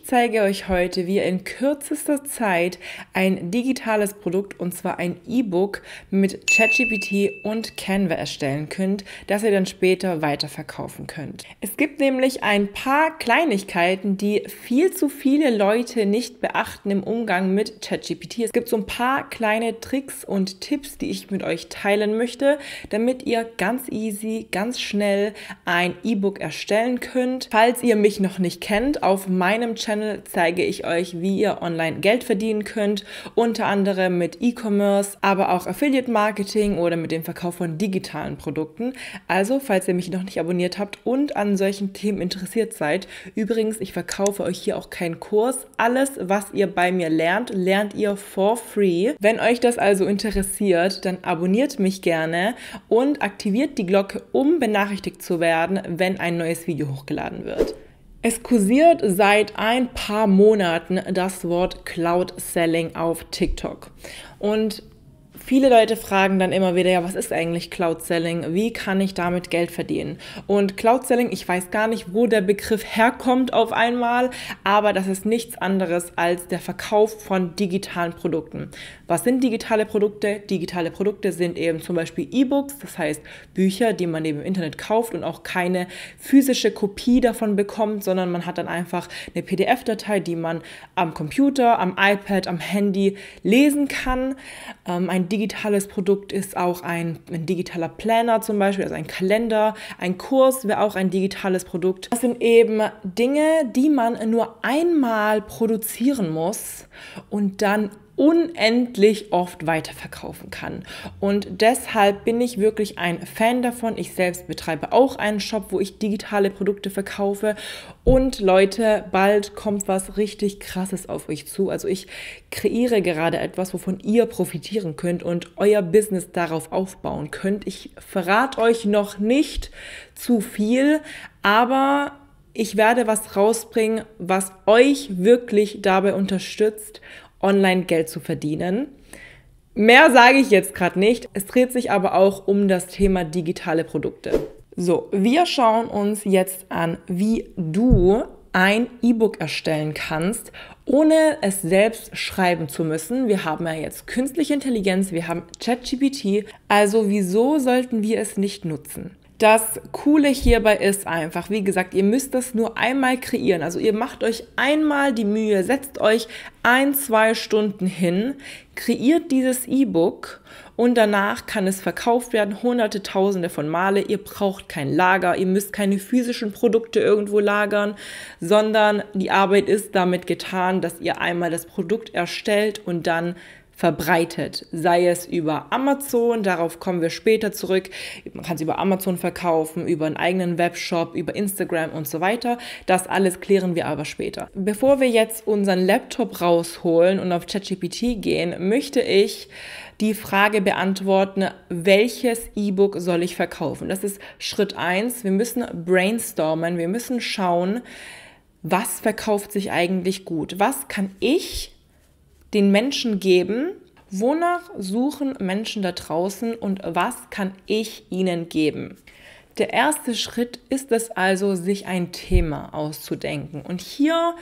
zeige euch heute, wie ihr in kürzester Zeit ein digitales Produkt, und zwar ein E-Book mit ChatGPT und Canva erstellen könnt, das ihr dann später weiterverkaufen könnt. Es gibt nämlich ein paar Kleinigkeiten, die viel zu viele Leute nicht beachten im Umgang mit ChatGPT. Es gibt so ein paar kleine Tricks und Tipps, die ich mit euch teilen möchte, damit ihr ganz easy, ganz schnell ein E-Book erstellen könnt. Falls ihr mich noch nicht kennt, auf meinem Channel zeige ich euch, wie ihr online Geld verdienen könnt, unter anderem mit E-Commerce, aber auch Affiliate Marketing oder mit dem Verkauf von digitalen Produkten. Also, falls ihr mich noch nicht abonniert habt und an solchen Themen interessiert seid, übrigens, ich verkaufe euch hier auch keinen Kurs. Alles, was ihr bei mir lernt, lernt ihr for free. Wenn euch das also interessiert, dann abonniert mich gerne und aktiviert die Glocke, um benachrichtigt zu werden, wenn ein neues Video hochgeladen wird. Es kursiert seit ein paar Monaten das Wort Cloud Selling auf TikTok. Und viele Leute fragen dann immer wieder, ja, was ist eigentlich Cloud Selling? Wie kann ich damit Geld verdienen? Und Cloud Selling, ich weiß gar nicht, wo der Begriff herkommt auf einmal, aber das ist nichts anderes als der Verkauf von digitalen Produkten. Was sind digitale Produkte? Digitale Produkte sind eben zum Beispiel E-Books, das heißt Bücher, die man eben im Internet kauft und auch keine physische Kopie davon bekommt, sondern man hat dann einfach eine PDF-Datei, die man am Computer, am iPad, am Handy lesen kann. Ein digitales Produkt ist auch ein digitaler Planner zum Beispiel, also ein Kalender, ein Kurs wäre auch ein digitales Produkt. Das sind eben Dinge, die man nur einmal produzieren muss und dann unendlich oft weiterverkaufen kann. Und deshalb bin ich wirklich ein Fan davon. Ich selbst betreibe auch einen Shop, wo ich digitale Produkte verkaufe. Und Leute, bald kommt was richtig Krasses auf euch zu. Also ich kreiere gerade etwas, wovon ihr profitieren könnt und euer Business darauf aufbauen könnt. Ich verrate euch noch nicht zu viel, aber ich werde was rausbringen, was euch wirklich dabei unterstützt, online Geld zu verdienen. Mehr sage ich jetzt gerade nicht. Es dreht sich aber auch um das Thema digitale Produkte. So, wir schauen uns jetzt an, wie du ein E-Book erstellen kannst, ohne es selbst schreiben zu müssen. Wir haben ja jetzt künstliche Intelligenz, wir haben ChatGPT. Also wieso sollten wir es nicht nutzen? Das Coole hierbei ist einfach, wie gesagt, ihr müsst das nur einmal kreieren. Also ihr macht euch einmal die Mühe, setzt euch 1-2 Stunden hin, kreiert dieses E-Book und danach kann es verkauft werden, hunderte, tausende von Male. Ihr braucht kein Lager, ihr müsst keine physischen Produkte irgendwo lagern, sondern die Arbeit ist damit getan, dass ihr einmal das Produkt erstellt und dann verbreitet, sei es über Amazon, darauf kommen wir später zurück, man kann es über Amazon verkaufen, über einen eigenen Webshop, über Instagram und so weiter, das alles klären wir aber später. Bevor wir jetzt unseren Laptop rausholen und auf ChatGPT gehen, möchte ich die Frage beantworten, welches E-Book soll ich verkaufen? Das ist Schritt 1, wir müssen brainstormen, wir müssen schauen, was verkauft sich eigentlich gut, was kann ich den Menschen geben, wonach suchen Menschen da draußen und was kann ich ihnen geben? Der erste Schritt ist es also, sich ein Thema auszudenken. Und hier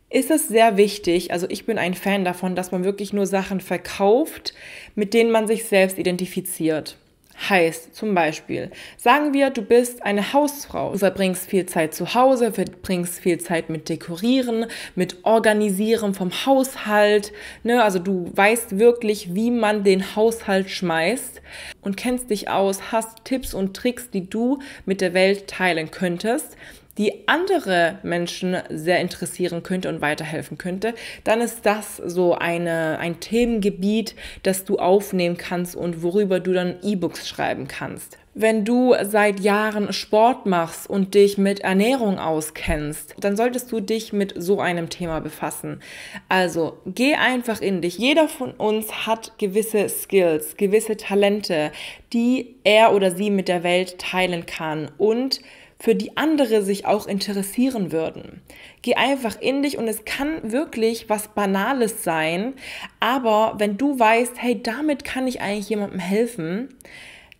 ist es sehr wichtig, also ich bin ein Fan davon, dass man wirklich nur Sachen verkauft, mit denen man sich selbst identifiziert. Heißt zum Beispiel, sagen wir, du bist eine Hausfrau, du verbringst viel Zeit zu Hause, verbringst viel Zeit mit Dekorieren, mit Organisieren vom Haushalt, ne? Also du weißt wirklich, wie man den Haushalt schmeißt und kennst dich aus, hast Tipps und Tricks, die du mit der Welt teilen könntest, die andere Menschen sehr interessieren könnte und weiterhelfen könnte, dann ist das so ein Themengebiet, das du aufnehmen kannst und worüber du dann E-Books schreiben kannst. Wenn du seit Jahren Sport machst und dich mit Ernährung auskennst, dann solltest du dich mit so einem Thema befassen. Also geh einfach in dich. Jeder von uns hat gewisse Skills, gewisse Talente, die er oder sie mit der Welt teilen kann und für die andere sich auch interessieren würden. Geh einfach in dich und es kann wirklich was Banales sein, aber wenn du weißt, hey, damit kann ich eigentlich jemandem helfen,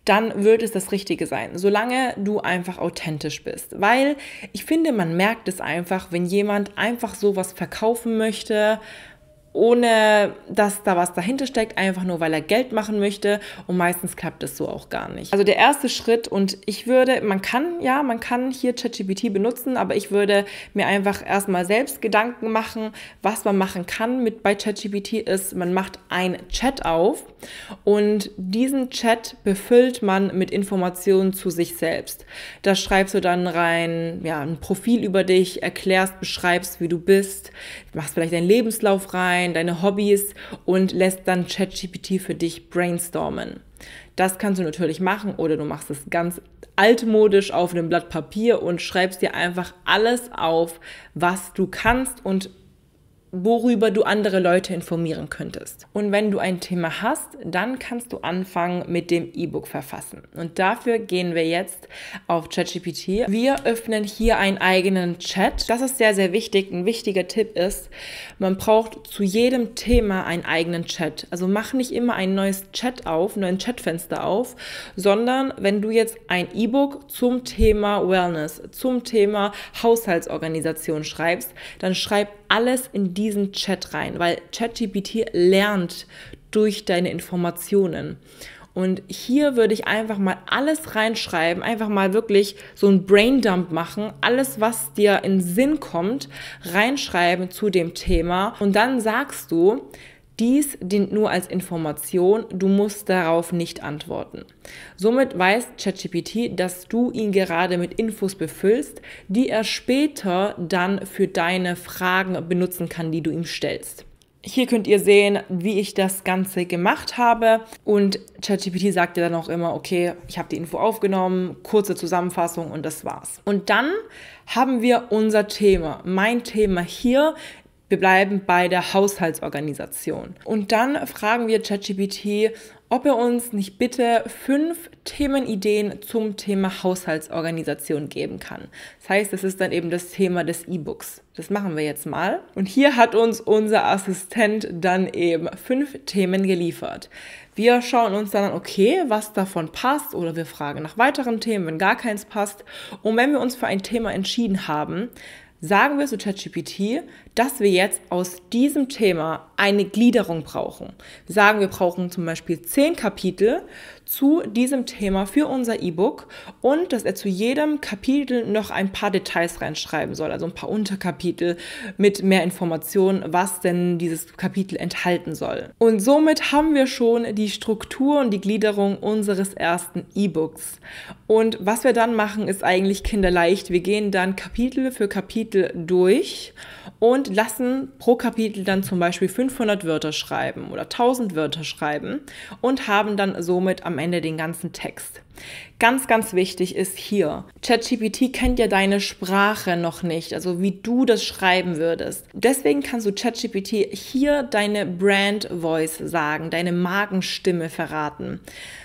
dann wird es das Richtige sein, solange du einfach authentisch bist. Weil ich finde, man merkt es einfach, wenn jemand einfach sowas verkaufen möchte, ohne dass da was dahinter steckt, einfach nur, weil er Geld machen möchte, und meistens klappt es so auch gar nicht. Also der erste Schritt, und man kann hier ChatGPT benutzen, aber ich würde mir einfach erstmal selbst Gedanken machen, was man machen kann bei ChatGPT ist, man macht einen Chat auf und diesen Chat befüllt man mit Informationen zu sich selbst. Da schreibst du dann rein, ein Profil über dich, beschreibst, wie du bist, machst vielleicht deinen Lebenslauf rein, deine Hobbys und lässt dann ChatGPT für dich brainstormen. Das kannst du natürlich machen, oder du machst es ganz altmodisch auf einem Blatt Papier und schreibst dir einfach alles auf, was du kannst und worüber du andere Leute informieren könntest. Und wenn du ein Thema hast, dann kannst du anfangen mit dem E-Book verfassen. Und dafür gehen wir jetzt auf ChatGPT. Wir öffnen hier einen eigenen Chat. Das ist sehr, sehr wichtig. Ein wichtiger Tipp ist, man braucht zu jedem Thema einen eigenen Chat. Also mach nicht immer ein neues neuen Chatfenster auf, sondern wenn du jetzt ein E-Book zum Thema Wellness, zum Thema Haushaltsorganisation schreibst, dann schreib alles in diesen Chat rein, weil ChatGPT lernt durch deine Informationen. Und hier würde ich einfach mal alles reinschreiben, einfach mal wirklich so ein Braindump machen, alles, was dir in Sinn kommt, reinschreiben zu dem Thema. Und dann sagst du, dies dient nur als Information, du musst darauf nicht antworten. Somit weiß ChatGPT, dass du ihn gerade mit Infos befüllst, die er später dann für deine Fragen benutzen kann, die du ihm stellst. Hier könnt ihr sehen, wie ich das Ganze gemacht habe, und ChatGPT sagt dir dann auch immer, okay, ich habe die Info aufgenommen, kurze Zusammenfassung und das war's. Und dann haben wir unser Thema, mein Thema hier. Wir bleiben bei der Haushaltsorganisation. Und dann fragen wir ChatGPT, ob er uns nicht bitte 5 Themenideen zum Thema Haushaltsorganisation geben kann. Das heißt, das ist dann eben das Thema des E-Books. Das machen wir jetzt mal. Und hier hat uns unser Assistent dann eben 5 Themen geliefert. Wir schauen uns dann an, okay, was davon passt, oder wir fragen nach weiteren Themen, wenn gar keins passt. Und wenn wir uns für ein Thema entschieden haben, sagen wir zu ChatGPT, dass wir jetzt aus diesem Thema eine Gliederung brauchen. Wir sagen, wir brauchen zum Beispiel 10 Kapitel zu diesem Thema für unser E-Book, und dass er zu jedem Kapitel noch ein paar Details reinschreiben soll, also ein paar Unterkapitel mit mehr Informationen, was denn dieses Kapitel enthalten soll. Und somit haben wir schon die Struktur und die Gliederung unseres ersten E-Books. Und was wir dann machen, ist eigentlich kinderleicht. Wir gehen dann Kapitel für Kapitel durch und lassen pro Kapitel dann zum Beispiel 500 Wörter schreiben oder 1000 Wörter schreiben und haben dann somit am Ende den ganzen Text. Ganz, ganz wichtig ist hier, ChatGPT kennt ja deine Sprache noch nicht, also wie du das schreiben würdest. Deswegen kannst du ChatGPT hier deine Brand Voice sagen, deine Markenstimme verraten.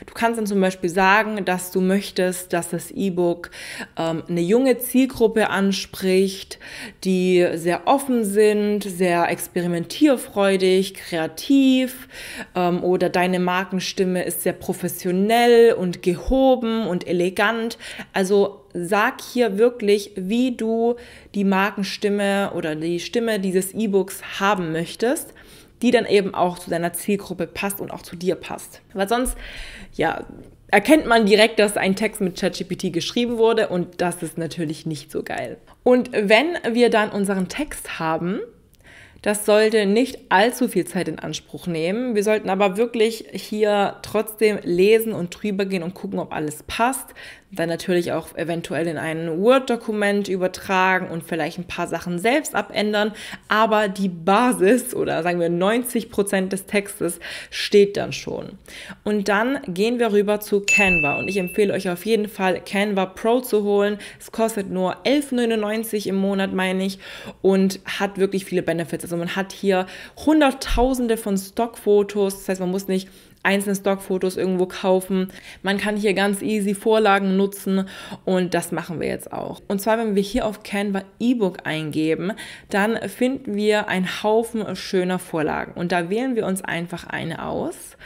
Du kannst dann zum Beispiel sagen, dass du möchtest, dass das E-Book eine junge Zielgruppe anspricht, die sehr offen sind, sehr experimentierfreudig, kreativ, oder deine Markenstimme ist sehr professionell und gehoben und elegant. Also sag hier wirklich, wie du die Markenstimme oder die Stimme dieses E-Books haben möchtest, die dann eben auch zu deiner Zielgruppe passt und auch zu dir passt. Weil sonst, erkennt man direkt, dass ein Text mit ChatGPT geschrieben wurde, und das ist natürlich nicht so geil. Und wenn wir dann unseren Text haben, das sollte nicht allzu viel Zeit in Anspruch nehmen. Wir sollten aber wirklich hier trotzdem lesen und drüber gehen und gucken, ob alles passt. Dann natürlich auch eventuell in ein Word-Dokument übertragen und vielleicht ein paar Sachen selbst abändern. Aber die Basis, oder sagen wir 90% des Textes, steht dann schon. Und dann gehen wir rüber zu Canva. Und ich empfehle euch auf jeden Fall, Canva Pro zu holen. Es kostet nur 11,99 im Monat, meine ich, und hat wirklich viele Benefits. Also man hat hier Hunderttausende von Stockfotos. Das heißt, man muss nicht einzelne Stockfotos irgendwo kaufen. Man kann hier ganz easy Vorlagen nutzen und das machen wir jetzt auch. Und zwar, wenn wir hier auf Canva E-Book eingeben, dann finden wir einen Haufen schöner Vorlagen und da wählen wir uns einfach eine aus,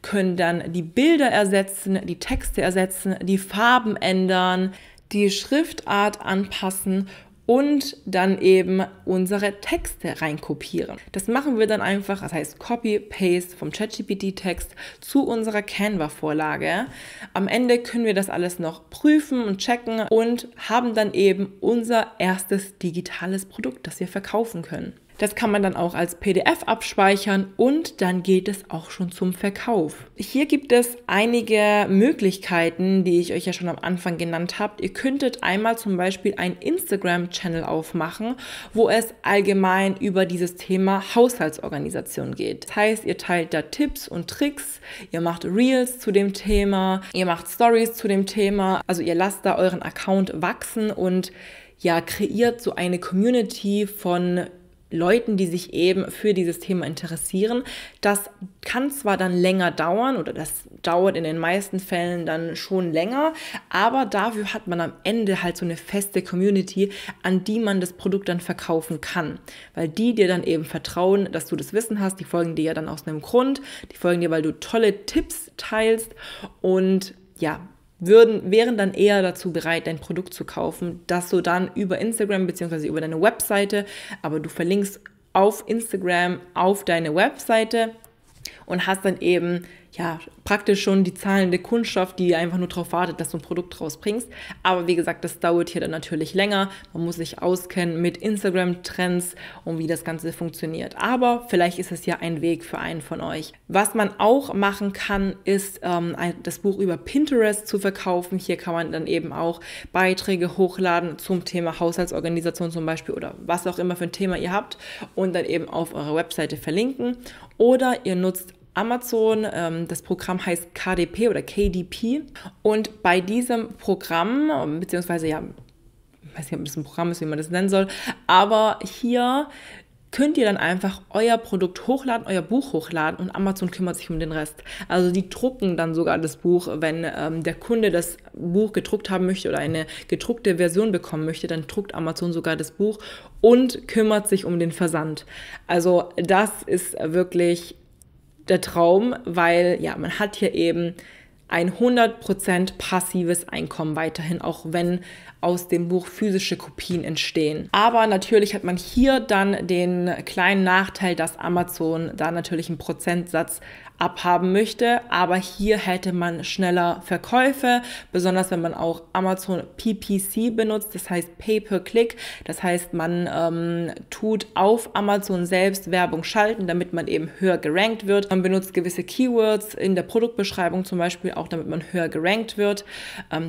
können dann die Bilder ersetzen, die Texte ersetzen, die Farben ändern, die Schriftart anpassen und dann eben unsere Texte reinkopieren. Das machen wir dann einfach, das heißt Copy-Paste vom ChatGPT-Text zu unserer Canva-Vorlage. Am Ende können wir das alles noch prüfen und checken und haben dann eben unser erstes digitales Produkt, das wir verkaufen können. Das kann man dann auch als PDF abspeichern und dann geht es auch schon zum Verkauf. Hier gibt es einige Möglichkeiten, die ich euch ja schon am Anfang genannt habe. Ihr könntet einmal zum Beispiel einen Instagram-Channel aufmachen, wo es allgemein über dieses Thema Haushaltsorganisation geht. Das heißt, ihr teilt da Tipps und Tricks, ihr macht Reels zu dem Thema, ihr macht Stories zu dem Thema. Also ihr lasst da euren Account wachsen und ja, kreiert so eine Community von Leuten, die sich eben für dieses Thema interessieren. Das kann zwar dann länger dauern oder das dauert in den meisten Fällen dann schon länger, aber dafür hat man am Ende halt so eine feste Community, an die man das Produkt dann verkaufen kann, weil die dir dann eben vertrauen, dass du das Wissen hast, die folgen dir ja dann aus einem Grund, die folgen dir, weil du tolle Tipps teilst und ja, wären dann eher dazu bereit, dein Produkt zu kaufen, das du dann über Instagram bzw. über deine Webseite, aber du verlinkst auf Instagram auf deine Webseite und hast dann eben ja praktisch schon die zahlende Kundschaft, die einfach nur darauf wartet, dass du ein Produkt rausbringst. Aber wie gesagt, das dauert hier dann natürlich länger. Man muss sich auskennen mit Instagram-Trends und wie das Ganze funktioniert. Aber vielleicht ist es ja ein Weg für einen von euch. Was man auch machen kann, ist das Buch über Pinterest zu verkaufen. Hier kann man dann eben auch Beiträge hochladen zum Thema Haushaltsorganisation zum Beispiel oder was auch immer für ein Thema ihr habt und dann eben auf eurer Webseite verlinken. Oder ihr nutzt Amazon, das Programm heißt KDP oder KDP und bei diesem Programm, beziehungsweise ja, ich weiß nicht, ob das ein Programm ist, wie man das nennen soll, aber hier könnt ihr dann einfach euer Produkt hochladen, euer Buch hochladen und Amazon kümmert sich um den Rest. Also die drucken dann sogar das Buch, wenn der Kunde das Buch gedruckt haben möchte oder eine gedruckte Version bekommen möchte, dann druckt Amazon sogar das Buch und kümmert sich um den Versand. Also das ist wirklich der Traum, weil ja, man hat hier eben ein 100% passives Einkommen weiterhin, auch wenn aus dem Buch physische Kopien entstehen. Aber natürlich hat man hier dann den kleinen Nachteil, dass Amazon da natürlich einen Prozentsatz abhaben möchte, aber hier hätte man schneller Verkäufe, besonders wenn man auch Amazon PPC benutzt, das heißt Pay-per-Click, das heißt man tut auf Amazon selbst Werbung schalten, damit man eben höher gerankt wird. Man benutzt gewisse Keywords in der Produktbeschreibung zum Beispiel, auch damit man höher gerankt wird.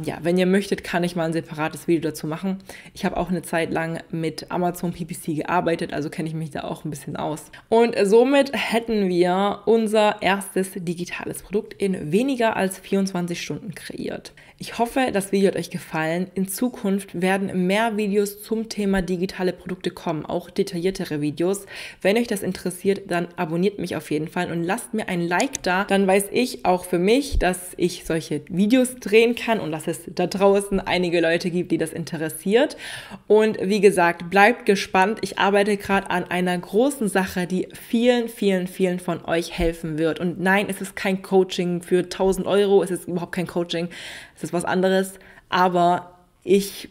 Ja, wenn ihr möchtet, kann ich mal ein separates Video dazu machen. Ich habe auch eine Zeit lang mit Amazon PPC gearbeitet, also kenne ich mich da auch ein bisschen aus. Und somit hätten wir unser erstes digitales Produkt in weniger als 24 Stunden kreiert. Ich hoffe, das Video hat euch gefallen. In Zukunft werden mehr Videos zum Thema digitale Produkte kommen, auch detailliertere Videos. Wenn euch das interessiert, dann abonniert mich auf jeden Fall und lasst mir ein Like da. Dann weiß ich auch für mich, dass ich solche Videos drehen kann und dass es da draußen einige Leute gibt, die das interessiert. Und wie gesagt, bleibt gespannt. Ich arbeite gerade an einer großen Sache, die vielen, vielen, vielen von euch helfen wird. Und nein, es ist kein Coaching für 1.000 Euro. Es ist überhaupt kein Coaching. Es ist was anderes, aber ich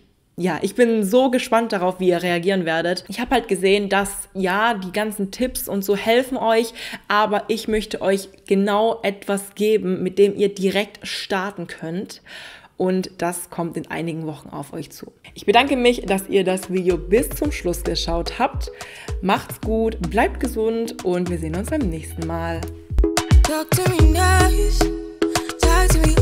bin so gespannt darauf, wie ihr reagieren werdet. Ich habe halt gesehen, dass ja, die ganzen Tipps und so helfen euch, aber ich möchte euch genau etwas geben, mit dem ihr direkt starten könnt. Und das kommt in einigen Wochen auf euch zu. Ich bedanke mich, dass ihr das Video bis zum Schluss geschaut habt. Macht's gut, bleibt gesund und wir sehen uns beim nächsten Mal. Talk to me nice, talk to me